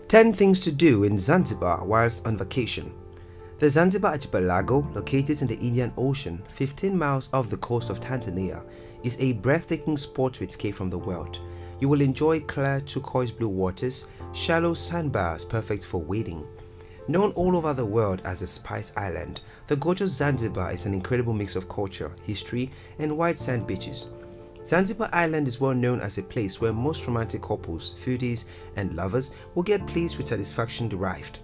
10 things to do in Zanzibar whilst on vacation. The Zanzibar archipelago, located in the Indian Ocean, 15 miles off the coast of Tanzania, is a breathtaking spot to escape from the world. You will enjoy clear turquoise blue waters, shallow sandbars perfect for wading. Known all over the world as the Spice Island, the gorgeous Zanzibar is an incredible mix of culture, history, and white sand beaches. Zanzibar Island is well known as a place where most romantic couples, foodies, and lovers will get pleased with satisfaction derived.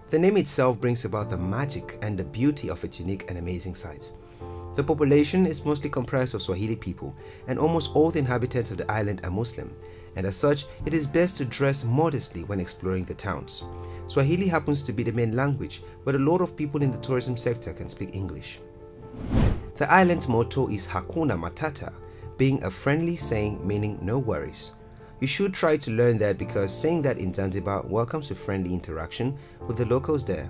The name itself brings about the magic and the beauty of its unique and amazing sights. The population is mostly comprised of Swahili people, and almost all the inhabitants of the island are Muslim, and as such, it is best to dress modestly when exploring the towns. Swahili happens to be the main language, but a lot of people in the tourism sector can speak English. The island's motto is Hakuna Matata, being a friendly saying meaning no worries. You should try to learn that because saying that in Zanzibar welcomes a friendly interaction with the locals there.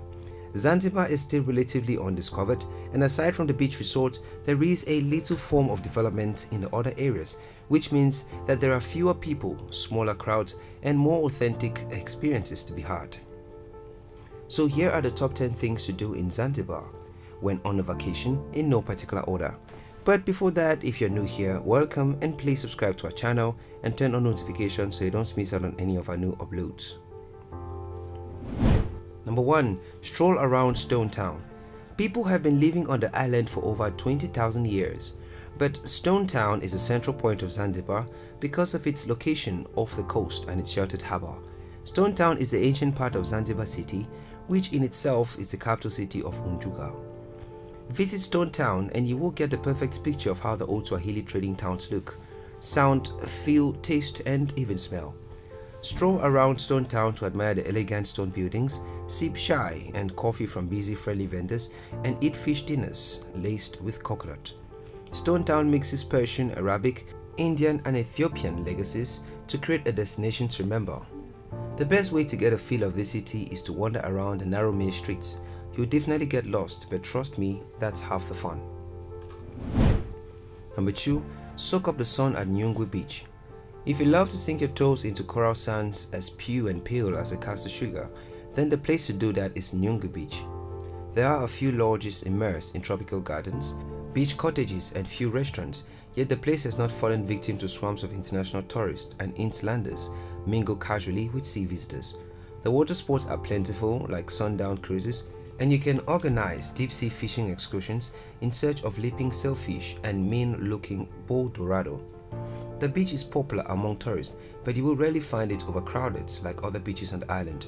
Zanzibar is still relatively undiscovered, and aside from the beach resort, there is a little form of development in the other areas, which means that there are fewer people, smaller crowds, and more authentic experiences to be had. So here are the top 10 things to do in Zanzibar when on a vacation in no particular order. But before that, if you're new here, welcome, and please subscribe to our channel and turn on notifications so you don't miss out on any of our new uploads. Number 1. Stroll around Stone Town. People have been living on the island for over 20,000 years, but Stone Town is a central point of Zanzibar because of its location off the coast and its sheltered harbour. Stone Town is the ancient part of Zanzibar city, which in itself is the capital city of Unjuga. Visit Stone Town and you will get the perfect picture of how the old Swahili trading towns look, sound, feel, taste, and even smell. Stroll around Stone Town to admire the elegant stone buildings, sip chai and coffee from busy friendly vendors, and eat fish dinners laced with coconut. Stone Town mixes Persian, Arabic, Indian, and Ethiopian legacies to create a destination to remember. The best way to get a feel of this city is to wander around the narrow main streets. You'll definitely get lost, but trust me, that's half the fun. Number 2. Soak up the sun at Nyungwe Beach. If you love to sink your toes into coral sands as pure and pale as a castor sugar, then the place to do that is Nyungwe Beach. There are a few lodges immersed in tropical gardens, beach cottages, and few restaurants, yet the place has not fallen victim to swarms of international tourists and inlanders mingle casually with sea visitors. The water sports are plentiful, like sundown cruises, and you can organize deep-sea fishing excursions in search of leaping sailfish and mean-looking bull dorado. The beach is popular among tourists, but you will rarely find it overcrowded like other beaches on the island.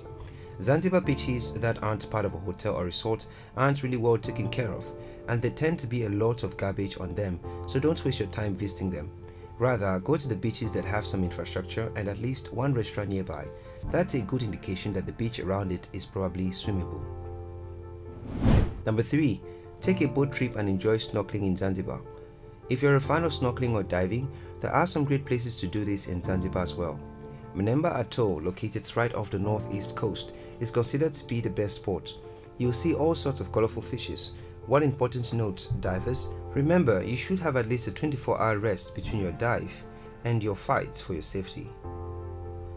Zanzibar beaches that aren't part of a hotel or resort aren't really well taken care of, and there tend to be a lot of garbage on them, so don't waste your time visiting them. Rather, go to the beaches that have some infrastructure and at least one restaurant nearby. That's a good indication that the beach around it is probably swimmable. Number 3. Take a boat trip and enjoy snorkeling in Zanzibar. If you're a fan of snorkeling or diving, there are some great places to do this in Zanzibar as well. Mnemba Atoll, located right off the northeast coast, is considered to be the best spot. You'll see all sorts of colorful fishes. One important note, divers, remember you should have at least a 24-hour rest between your dive and your fights for your safety.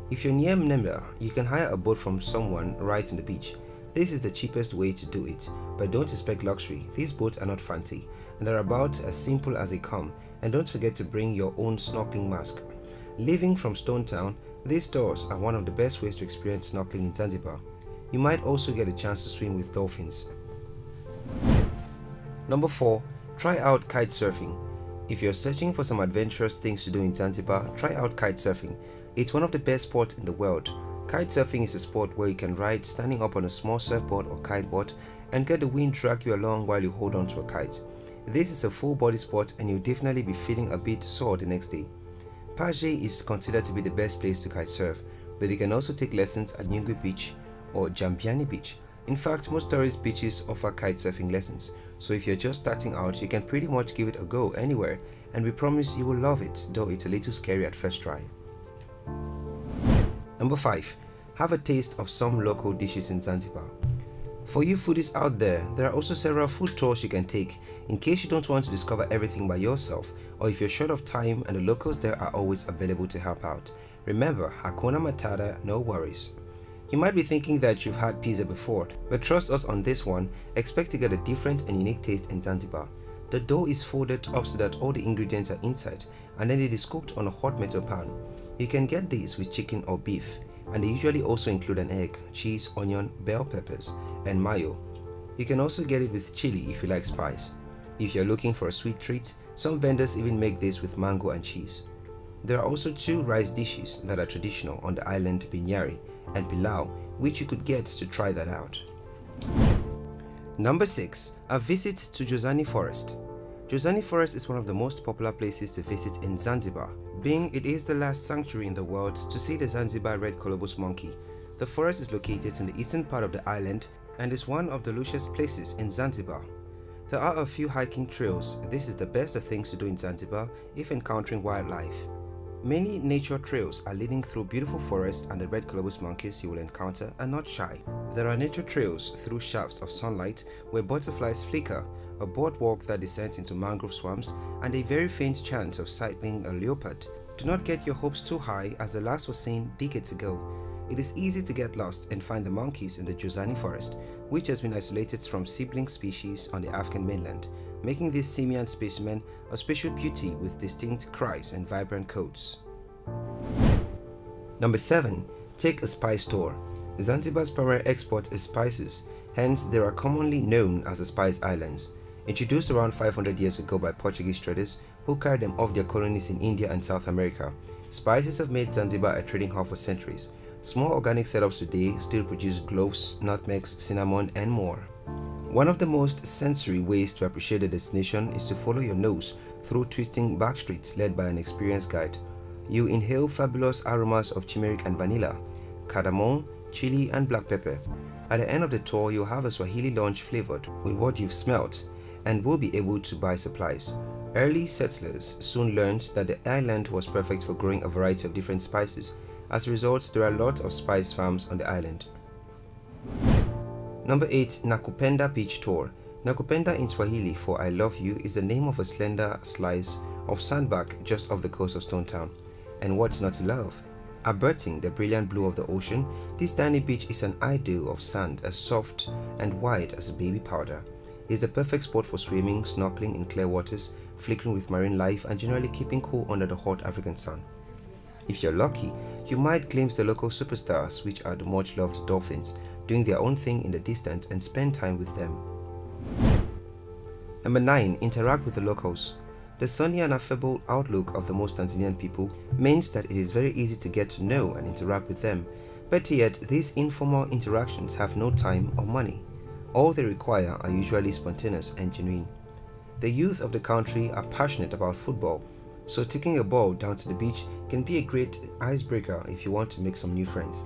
If you're near Mnemba, you can hire a boat from someone right on the beach. This is the cheapest way to do it, but don't expect luxury. These boats are not fancy, and are about as simple as they come, and don't forget to bring your own snorkeling mask. Leaving from Stone Town, these stores are one of the best ways to experience snorkeling in Zanzibar. You might also get a chance to swim with dolphins. Number 4. Try out kite surfing. If you're searching for some adventurous things to do in Zanzibar, try out kite surfing. It's one of the best spots in the world. Kite surfing is a sport where you can ride standing up on a small surfboard or kiteboard and get the wind drag you along while you hold on to a kite. This is a full body sport and you'll definitely be feeling a bit sore the next day. Paje is considered to be the best place to kite surf, but you can also take lessons at Nyungwe Beach or Jambiani Beach. In fact, most tourist beaches offer kite surfing lessons, so if you're just starting out, you can pretty much give it a go anywhere, and we promise you will love it, though it's a little scary at first try. Number 5. Have a taste of some local dishes in Zanzibar. For you foodies out there, there are also several food tours you can take in case you don't want to discover everything by yourself, or if you're short of time and the locals there are always available to help out. Remember, Hakuna Matata, no worries. You might be thinking that you've had pizza before, but trust us on this one, expect to get a different and unique taste in Zanzibar. The dough is folded up so that all the ingredients are inside, and then it is cooked on a hot metal pan. You can get these with chicken or beef, and they usually also include an egg, cheese, onion, bell peppers, and mayo. You can also get it with chili if you like spice. If you're looking for a sweet treat, some vendors even make this with mango and cheese. There are also two rice dishes that are traditional on the island, binyari and pilau, which you could get to try that out. Number 6. A visit to Jozani Forest. Jozani Forest is one of the most popular places to visit in Zanzibar, being it is the last sanctuary in the world to see the Zanzibar red colobus monkey. The forest is located in the eastern part of the island and is one of the lushest places in Zanzibar. There are a few hiking trails. This is the best of things to do in Zanzibar if encountering wildlife. Many nature trails are leading through beautiful forests, and the red colobus monkeys you will encounter are not shy. There are nature trails through shafts of sunlight where butterflies flicker, a boardwalk that descends into mangrove swamps, and a very faint chance of sighting a leopard. Do not get your hopes too high, as the last was seen decades ago. It is easy to get lost and find the monkeys in the Jozani Forest, which has been isolated from sibling species on the African mainland, making this simian specimen a special beauty with distinct cries and vibrant coats. Number 7. Take a spice tour. Zanzibar's primary export is spices, hence they are commonly known as the Spice Islands. Introduced around 500 years ago by Portuguese traders who carried them off their colonies in India and South America, spices have made Zanzibar a trading hub for centuries. Small organic setups today still produce cloves, nutmegs, cinnamon, and more. One of the most sensory ways to appreciate the destination is to follow your nose through twisting back streets led by an experienced guide. You inhale fabulous aromas of turmeric and vanilla, cardamom, chili, and black pepper. At the end of the tour, you'll have a Swahili lunch flavored with what you've smelt, and will be able to buy supplies. Early settlers soon learned that the island was perfect for growing a variety of different spices. As a result, there are lots of spice farms on the island. Number 8. Nakupenda Beach Tour. Nakupenda in Swahili for I love you is the name of a slender slice of sandbar just off the coast of Stone Town. And what's not to love? Abutting the brilliant blue of the ocean, this tiny beach is an ideal of sand as soft and white as baby powder. It is the perfect spot for swimming, snorkeling in clear waters, flickering with marine life, and generally keeping cool under the hot African sun. If you're lucky, you might glimpse the local superstars, which are the much loved dolphins, doing their own thing in the distance, and spend time with them. Number 9. Interact with the locals. The sunny and affable outlook of the most Tanzanian people means that it is very easy to get to know and interact with them, but yet these informal interactions have no time or money. All they require are usually spontaneous and genuine. The youth of the country are passionate about football, so taking a ball down to the beach can be a great icebreaker if you want to make some new friends.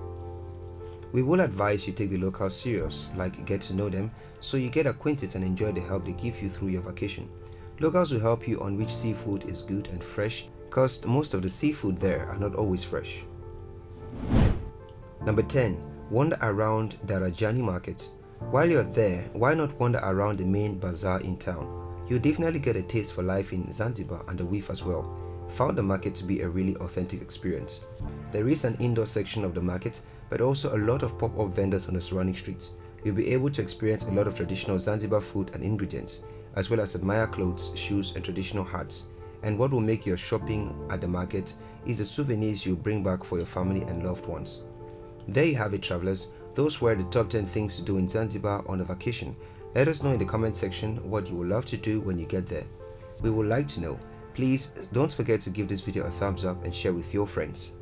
We will advise you take the locals serious, like get to know them, so you get acquainted and enjoy the help they give you through your vacation. Locals will help you on which seafood is good and fresh, because most of the seafood there are not always fresh. Number 10. Wander around Darajani Market. While you're there, why not wander around the main bazaar in town? You'll definitely get a taste for life in Zanzibar and the Reef as well. Found the market to be a really authentic experience. There is an indoor section of the market, but also a lot of pop-up vendors on the surrounding streets. You'll be able to experience a lot of traditional Zanzibar food and ingredients, as well as admire clothes, shoes, and traditional hats. And what will make your shopping at the market is the souvenirs you bring back for your family and loved ones. There you have it, travelers. Those were the top 10 things to do in Zanzibar on a vacation. Let us know in the comment section what you would love to do when you get there. We would like to know. Please don't forget to give this video a thumbs up and share with your friends.